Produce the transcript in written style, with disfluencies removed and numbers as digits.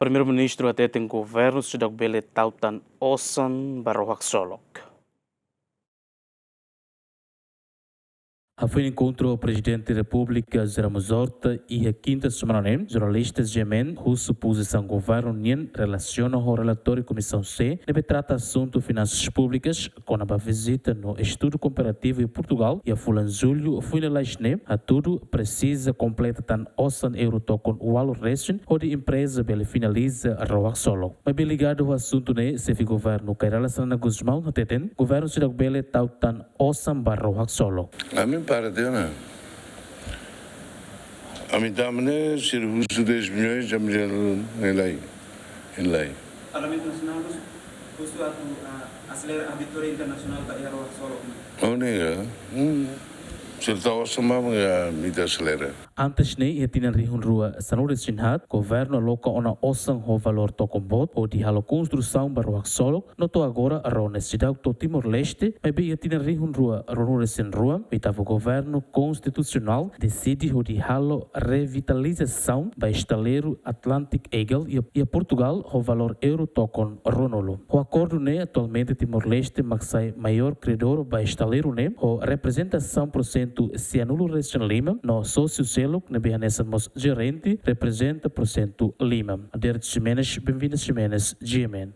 Primeiro-Ministro até tem governo Cidade Bele Tautan Osan Barohak Solok. Foi um encontro o presidente da República, Ramos Horta, e a quinta semana, jornalistas gemen, cuja posição governo nien relaciona ao relatório Comissão C, deve tratar assunto finanças públicas, com a visita no estudo comparativo em Portugal, e a Fulan Julho foi na Laisne, a tudo precisa completa tan osan euro token walo resin, onde a empresa bele finaliza a roa solo. Mas bem ligado ao assunto né, se o governo quer relacionar na Guzmão, na Teten, governo se bele tau tan osan barroa solo. Para Deus, a mim também se usa 10 milhões já me em lei. Parlamento Nacional custo acelerar a vitória internacional da Aero Solo. Oh nega, se está sama me acelera. Antes ne ia tinan rihun rua sanures sinhat, governo loca ona osang ho valor tokombot ou di halo construção baruak solo, noto agora a honestidade do Timor-Leste, mas ia tinan rihun rua ronures sin rua, vitava o governo constitucional decide ho di halo revitalização da estaleiro Atlantic Eagle e a Portugal ho valor euro tokon ronolo. O acordo ne atualmente Timor-Leste maxai maior credor ba estaleiro ne, ho representação % Cianulo Resten Lima, no sócio na Bianesamos gerente representa % Lima. Ader Ximenes, bem-vindos Ximenes, GMN.